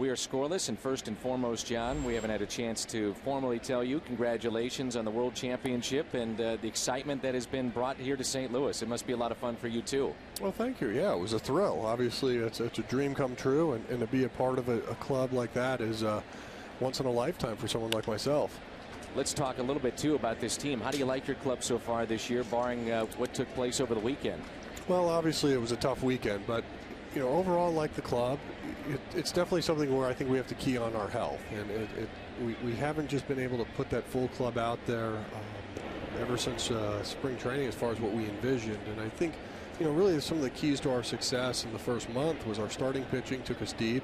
We are scoreless, and first and foremost, John, we haven't had a chance to formally tell you congratulations on the World Championship and the excitement that has been brought here to St. Louis. It must be a lot of fun for you, too. Well, thank you. Yeah, it was a thrill. Obviously, it's a dream come true, and to be a part of a club like that is once in a lifetime for someone like myself. Let's talk a little bit, too, about this team. How do you like your club so far this year, barring what took place over the weekend? Well, obviously, it was a tough weekend, but you know, overall, like the club, it's definitely something where I think we have to key on our health, and we haven't just been able to put that full club out there ever since spring training as far as what we envisioned. And I think, you know, really some of the keys to our success in the first month was our starting pitching took us deep,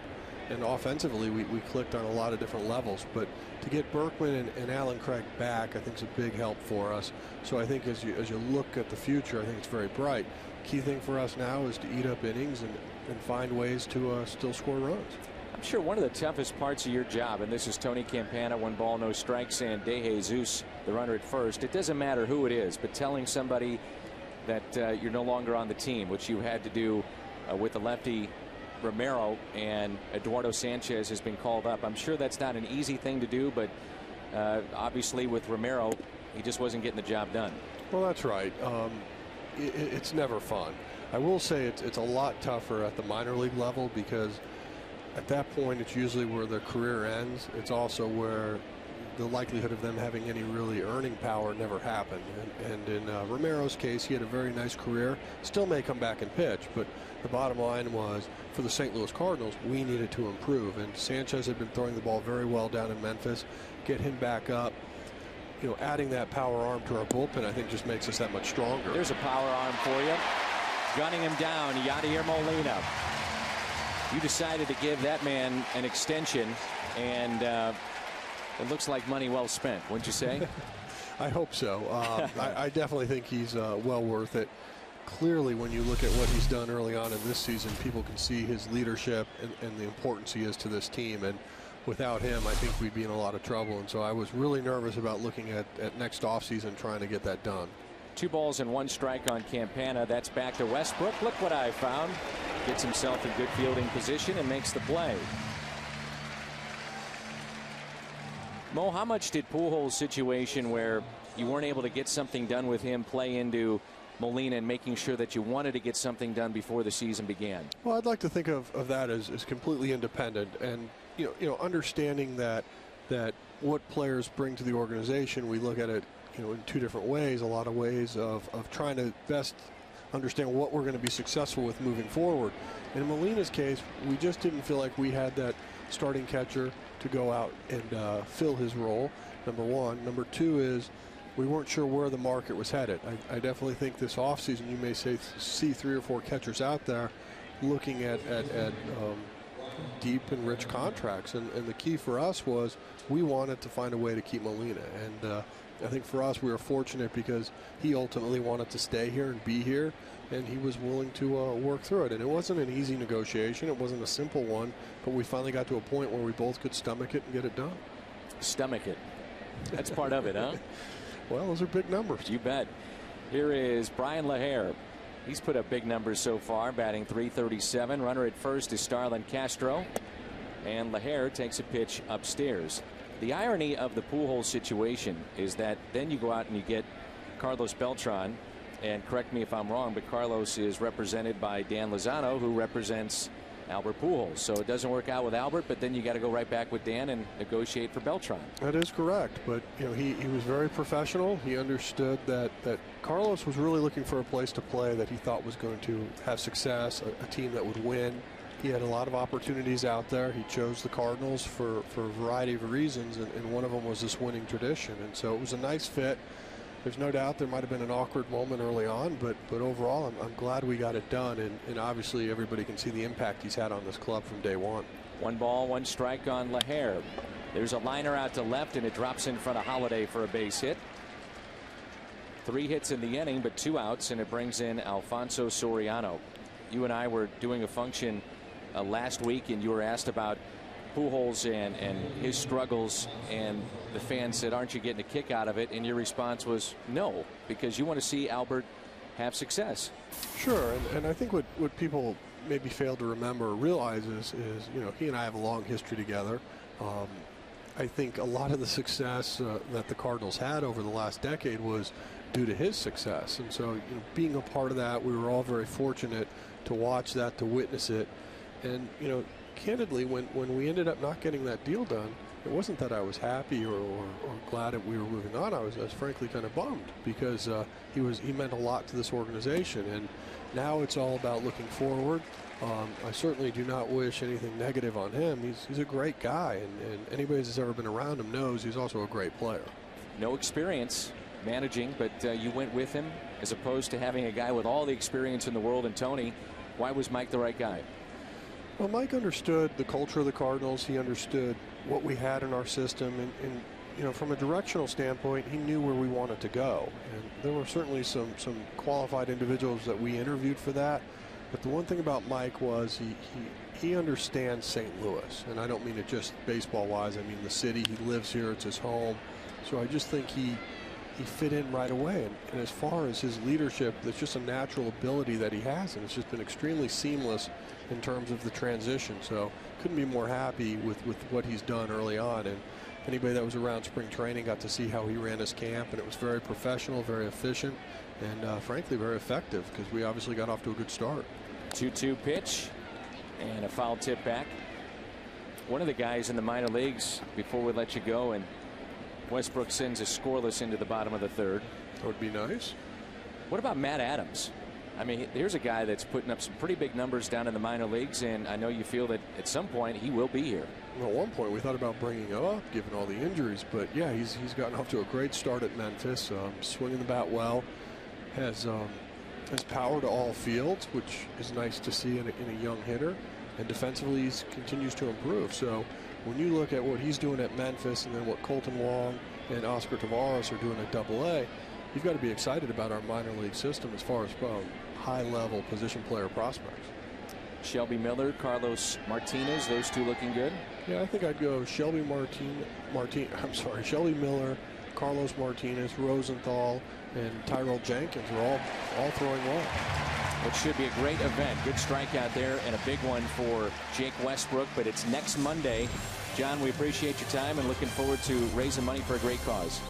and offensively we clicked on a lot of different levels. But to get Berkman and Alan Craig back, I think is a big help for us. So I think as you look at the future, I think it's very bright. Key thing for us now is to eat up innings and find ways to still score runs. I'm sure one of the toughest parts of your job, and this is Tony Campana, 1 ball, no strikes, and De Jesus, the runner at first. It doesn't matter who it is, but telling somebody that you're no longer on the team, which you had to do with the lefty Romero, and Eduardo Sanchez has been called up. I'm sure that's not an easy thing to do, but obviously with Romero, he just wasn't getting the job done. Well, that's right. It's never fun. I will say it's a lot tougher at the minor league level, because at that point it's usually where their career ends. It's also where the likelihood of them having any really earning power never happened. And in Romero's case, he had a very nice career. Still may come back and pitch, but the bottom line was, for the St. Louis Cardinals, we needed to improve. And Sanchez had been throwing the ball very well down in Memphis. Get him back up. You know, adding that power arm to our bullpen, I think, just makes us that much stronger. There's a power arm for you. Gunning him down, Yadier Molina. You decided to give that man an extension, and it looks like money well spent, wouldn't you say? I hope so. I definitely think he's well worth it. Clearly, when you look at what he's done early on in this season, people can see his leadership and the importance he is to this team. And without him, I think we'd be in a lot of trouble. And so I was really nervous about looking at next offseason, trying to get that done. 2 balls and 1 strike on Campana. That's back to Westbrook. Look what I found. Gets himself in good fielding position and makes the play. Mo, how much did Pujols' situation where you weren't able to get something done with him play into Molina and making sure that you wanted to get something done before the season began? Well, I'd like to think of that as completely independent, and you know, understanding that what players bring to the organization, we look at it, you know, in 2 different ways. A lot of ways of trying to best understand what we're going to be successful with moving forward. In Molina's case, we just didn't feel like we had that starting catcher to go out and fill his role, number one. Number 2 is we weren't sure where the market was headed. I definitely think this offseason you may see 3 or 4 catchers out there looking at deep and rich contracts. And the key for us was we wanted to find a way to keep Molina. And I think for us, we were fortunate because he ultimately wanted to stay here and be here, and he was willing to work through it. And it wasn't an easy negotiation. It wasn't a simple one, but we finally got to a point where we both could stomach it and get it done. Stomach it. That's part of it, huh? Well, those are big numbers. You bet. Here is Brian LaHair. He's put up big numbers so far, batting .337. Runner at first is Starlin Castro, and LaHair takes a pitch upstairs. The irony of the Pujols situation is that then you go out and you get Carlos Beltran, and correct me if I'm wrong, but Carlos is represented by Dan Lozano, who represents Albert Pujols. So it doesn't work out with Albert, but then you got to go right back with Dan and negotiate for Beltran. That is correct, but you know, he was very professional. He understood that Carlos was really looking for a place to play that he thought was going to have success, a team that would win. He had a lot of opportunities out there. He chose the Cardinals for a variety of reasons, and one of them was this winning tradition. And so it was a nice fit. There's no doubt there might have been an awkward moment early on, but overall I'm glad we got it done, and obviously everybody can see the impact he's had on this club from day one. 1 ball, 1 strike on LaHair. There's a liner out to left, and it drops in front of Holiday for a base hit. 3 hits in the inning, but 2 outs, and it brings in Alfonso Soriano. You and I were doing a function last week, and you were asked about Pujols and his struggles, and the fans said, aren't you getting a kick out of it? And your response was no, because you want to see Albert have success. Sure, and I think what people maybe fail to remember or realize is you know, he and I have a long history together. I think a lot of the success that the Cardinals had over the last decade was due to his success. And so, you know, being a part of that, we were all very fortunate to watch that, to witness it. And, you know, candidly, when we ended up not getting that deal done, it wasn't that I was happy or glad that we were moving on. I was frankly kind of bummed because he meant a lot to this organization. And now it's all about looking forward. I certainly do not wish anything negative on him. He's a great guy, and anybody that's ever been around him knows he's also a great player. No experience managing, but you went with him as opposed to having a guy with all the experience in the world. And Tony, why was Mike the right guy? Well, Mike understood the culture of the Cardinals. He understood what we had in our system, and you know, from a directional standpoint, he knew where we wanted to go. And there were certainly some qualified individuals that we interviewed for that. But the one thing about Mike was he understands St. Louis, and I don't mean it just baseball-wise. I mean the city. He lives here; it's his home. So I just think he fit in right away. And as far as his leadership, there's just a natural ability that he has, and it's just been extremely seamless in terms of the transition. So couldn't be more happy with what he's done early on. And anybody that was around spring training got to see how he ran his camp, and it was very professional, very efficient, and frankly very effective because we obviously got off to a good start. 2-2 pitch and a foul tip back. One of the guys in the minor leagues, before we let you go, and Westbrook sends a scoreless into the bottom of the third. That would be nice. What about Matt Adams? I mean, here's a guy that's putting up some pretty big numbers down in the minor leagues, and I know you feel that at some point he will be here. Well, at one point we thought about bringing him up, given all the injuries, but yeah, he's gotten off to a great start at Memphis. Swinging the bat well, has power to all fields, which is nice to see in a young hitter, and defensively he continues to improve. So when you look at what he's doing at Memphis and then what Colton Wong and Oscar Tavares are doing at AA, you've got to be excited about our minor league system as far as high-level position player prospects. Shelby Miller, Carlos Martinez, those two looking good. Yeah, I think I'd go Shelby Miller, Carlos Martinez, Rosenthal, and Tyrell Jenkins are all throwing well. It should be a great event. Good strikeout there and a big one for Jake Westbrook, but it's next Monday. John, we appreciate your time and looking forward to raising money for a great cause.